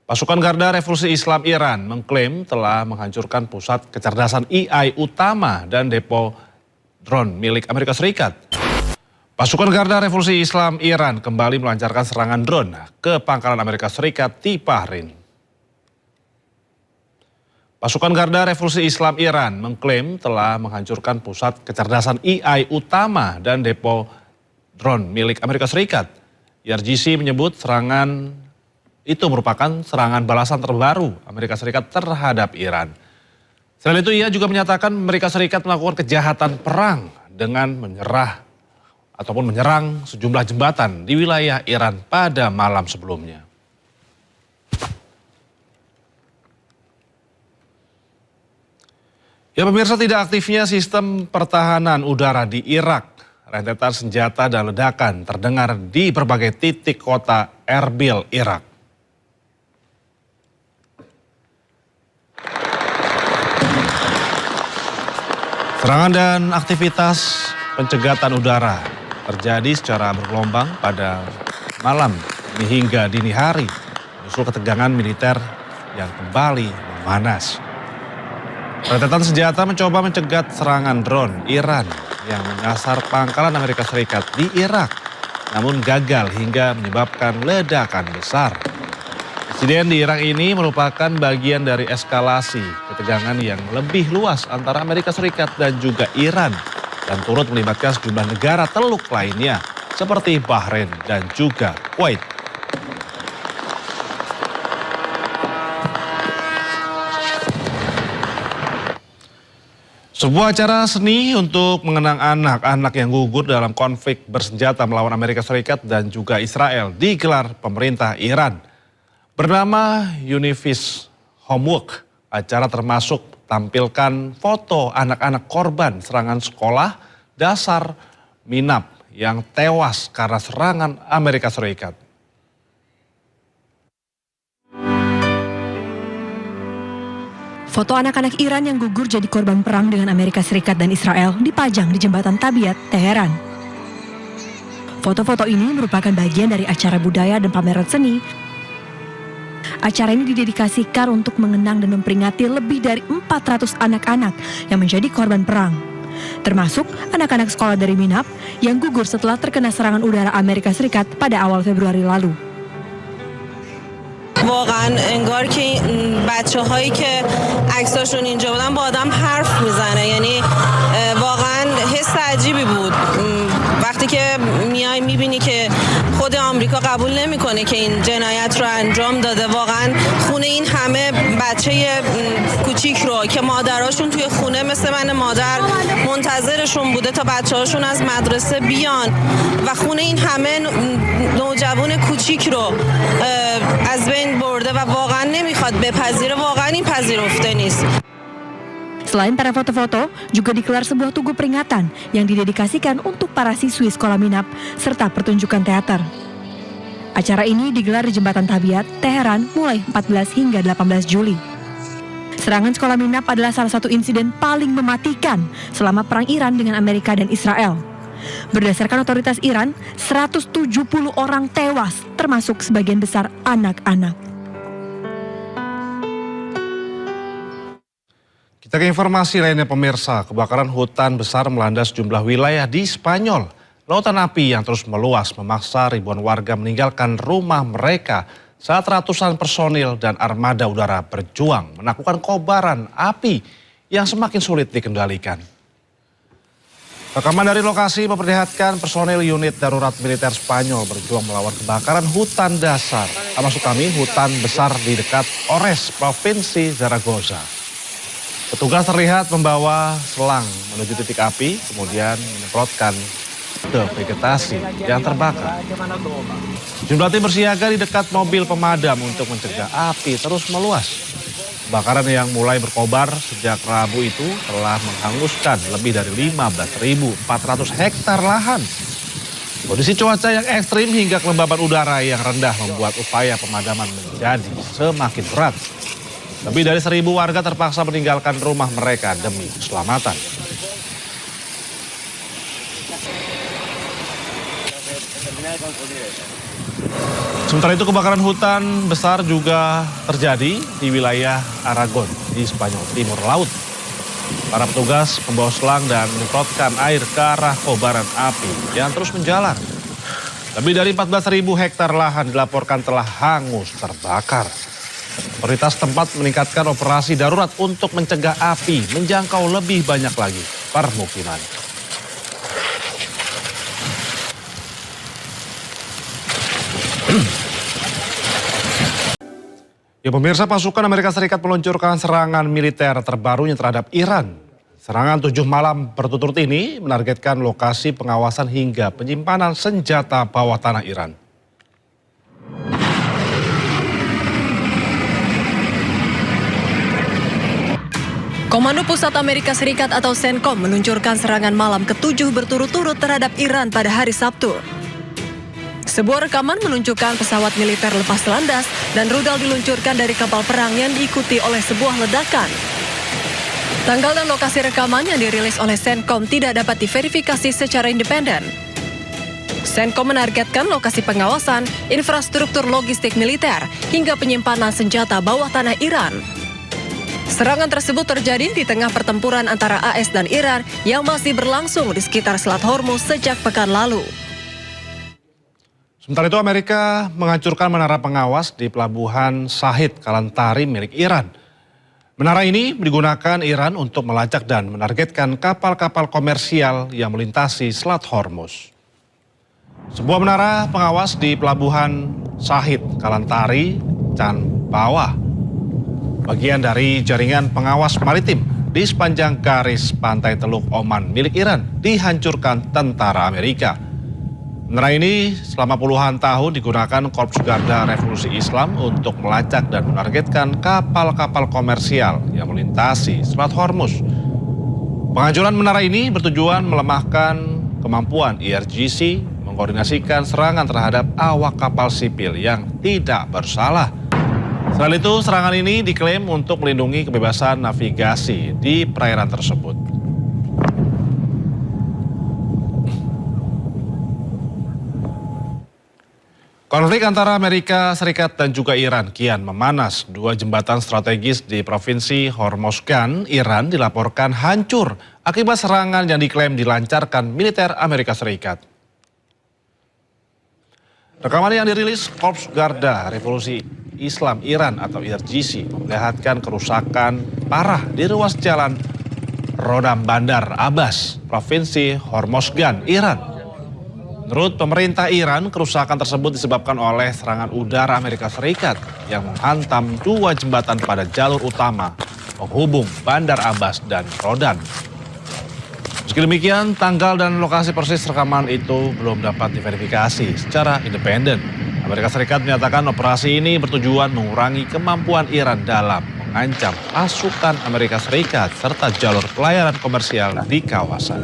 Pasukan Garda Revolusi Islam Iran mengklaim telah menghancurkan pusat kecerdasan AI utama dan depo drone milik Amerika Serikat. Pasukan Garda Revolusi Islam Iran kembali melancarkan serangan drone ke pangkalan Amerika Serikat di Bahrain. Pasukan Garda Revolusi Islam Iran mengklaim telah menghancurkan pusat kecerdasan AI utama dan depo drone milik Amerika Serikat. IRGC menyebut serangan itu merupakan serangan balasan terbaru Amerika Serikat terhadap Iran. Selain itu ia juga menyatakan Amerika Serikat melakukan kejahatan perang dengan menyerang sejumlah jembatan di wilayah Iran pada malam sebelumnya. Ya pemirsa, tidak aktifnya sistem pertahanan udara di Irak, rentetan senjata dan ledakan terdengar di berbagai titik kota Erbil, Irak. Serangan dan aktivitas pencegatan udara terjadi secara bergelombang pada malam ini hingga dini hari, menyusul ketegangan militer yang kembali memanas. Rentetan senjata mencoba mencegat serangan drone Iran yang menyasar pangkalan Amerika Serikat di Irak, namun gagal hingga menyebabkan ledakan besar. Insiden di Irak ini merupakan bagian dari eskalasi ketegangan yang lebih luas antara Amerika Serikat dan juga Iran dan turut melibatkan sejumlah negara Teluk lainnya seperti Bahrain dan juga Kuwait. Sebuah acara seni untuk mengenang anak-anak yang gugur dalam konflik bersenjata melawan Amerika Serikat dan juga Israel digelar pemerintah Iran. Bernama Univis Homework, acara termasuk tampilkan foto anak-anak korban serangan sekolah dasar Minab yang tewas karena serangan Amerika Serikat. Foto anak-anak Iran yang gugur jadi korban perang dengan Amerika Serikat dan Israel dipajang di jembatan Tabiat, Teheran. Foto-foto ini merupakan bagian dari acara budaya dan pameran seni. Acara ini didedikasikan untuk mengenang dan memperingati lebih dari 400 anak-anak yang menjadi korban perang. Termasuk anak-anak sekolah dari Minab yang gugur setelah terkena serangan udara Amerika Serikat pada awal Februari lalu. واقعا انگار که بچه‌هایی که عکساشون اینجا بودن با آدم حرف میزنه، یعنی واقعا حس عجیبی بود وقتی که میای میبینی که خود آمریکا قبول نمیکنه که این جنایت رو انجام داده. واقعا خونه این همه بچه کوچیک رو که مادراشون توی خونه مثل من مادر منتظرشون بوده تا بچه‌هاشون از مدرسه بیان و خونه این همه نوجوان کوچیک رو از بین برده و واقعا نمیخواد بپذیره. واقعا این پذیرفته نیست. Selain para foto-foto, juga digelar sebuah tugu peringatan yang didedikasikan untuk para siswi sekolah Minab serta pertunjukan teater. Acara ini digelar di Jembatan Tabiat, Teheran mulai 14 hingga 18 Juli. Serangan sekolah Minab adalah salah satu insiden paling mematikan selama perang Iran dengan Amerika dan Israel. Berdasarkan otoritas Iran, 170 orang tewas, termasuk sebagian besar anak-anak. Kita ke informasi lainnya pemirsa, kebakaran hutan besar melanda sejumlah wilayah di Spanyol. Lautan api yang terus meluas memaksa ribuan warga meninggalkan rumah mereka saat ratusan personil dan armada udara berjuang menaklukkan kobaran api yang semakin sulit dikendalikan. Rekaman dari lokasi memperlihatkan personil unit darurat militer Spanyol berjuang melawan kebakaran hutan dasar, maksud kami hutan besar di dekat Ores, Provinsi Zaragoza. Petugas terlihat membawa selang menuju titik api, kemudian menyemprotkan ke vegetasi yang terbakar. Jumlah tim bersiaga di dekat mobil pemadam untuk mencegah api terus meluas. Kebakaran yang mulai berkobar sejak Rabu itu telah menghanguskan lebih dari 15.400 hektar lahan. Kondisi cuaca yang ekstrim hingga kelembaban udara yang rendah membuat upaya pemadaman menjadi semakin berat. Lebih dari 1.000 warga terpaksa meninggalkan rumah mereka demi keselamatan. Sementara itu kebakaran hutan besar juga terjadi di wilayah Aragon di Spanyol Timur Laut. Para petugas membawa selang dan menyemprotkan air ke arah kobaran api yang terus menjalar. Lebih dari 14.000 hektar lahan dilaporkan telah hangus terbakar. Otoritas tempat meningkatkan operasi darurat untuk mencegah api menjangkau lebih banyak lagi permukiman. Ya pemirsa, pasukan Amerika Serikat meluncurkan serangan militer terbarunya terhadap Iran. Serangan 7 malam berturut-turut ini menargetkan lokasi pengawasan hingga penyimpanan senjata bawah tanah Iran. Komando Pusat Amerika Serikat atau CENTCOM meluncurkan serangan malam ke-7 berturut-turut terhadap Iran pada hari Sabtu. Sebuah rekaman menunjukkan pesawat militer lepas landas dan rudal diluncurkan dari kapal perang yang diikuti oleh sebuah ledakan. Tanggal dan lokasi rekaman yang dirilis oleh CENTCOM tidak dapat diverifikasi secara independen. CENTCOM menargetkan lokasi pengawasan, infrastruktur logistik militer, hingga penyimpanan senjata bawah tanah Iran. Serangan tersebut terjadi di tengah pertempuran antara AS dan Iran yang masih berlangsung di sekitar Selat Hormuz sejak pekan lalu. Sementara itu Amerika menghancurkan menara pengawas di pelabuhan Shahid Kalantari milik Iran. Menara ini digunakan Iran untuk melacak dan menargetkan kapal-kapal komersial yang melintasi Selat Hormuz. Sebuah menara pengawas di pelabuhan Shahid Kalantari, Canbawa, bagian dari jaringan pengawas maritim di sepanjang garis pantai Teluk Oman milik Iran, dihancurkan tentara Amerika. Menara ini selama puluhan tahun digunakan Korps Garda Revolusi Islam untuk melacak dan menargetkan kapal-kapal komersial yang melintasi Selat Hormuz. Penghancuran menara ini bertujuan melemahkan kemampuan IRGC mengkoordinasikan serangan terhadap awak kapal sipil yang tidak bersalah. Selain itu, serangan ini diklaim untuk melindungi kebebasan navigasi di perairan tersebut. Konflik antara Amerika Serikat dan juga Iran kian memanas. Dua jembatan strategis di Provinsi Hormozgan, Iran dilaporkan hancur akibat serangan yang diklaim dilancarkan militer Amerika Serikat. Rekaman yang dirilis Korps Garda Revolusi Islam Iran atau IRGC memperlihatkan kerusakan parah di ruas jalan Rodam Bandar Abbas, Provinsi Hormozgan, Iran. Menurut pemerintah Iran, kerusakan tersebut disebabkan oleh serangan udara Amerika Serikat yang menghantam dua jembatan pada jalur utama penghubung Bandar Abbas dan Rodan. Meski demikian, tanggal dan lokasi persis rekaman itu belum dapat diverifikasi secara independen. Amerika Serikat menyatakan operasi ini bertujuan mengurangi kemampuan Iran dalam mengancam pasukan Amerika Serikat serta jalur pelayaran komersial di kawasan.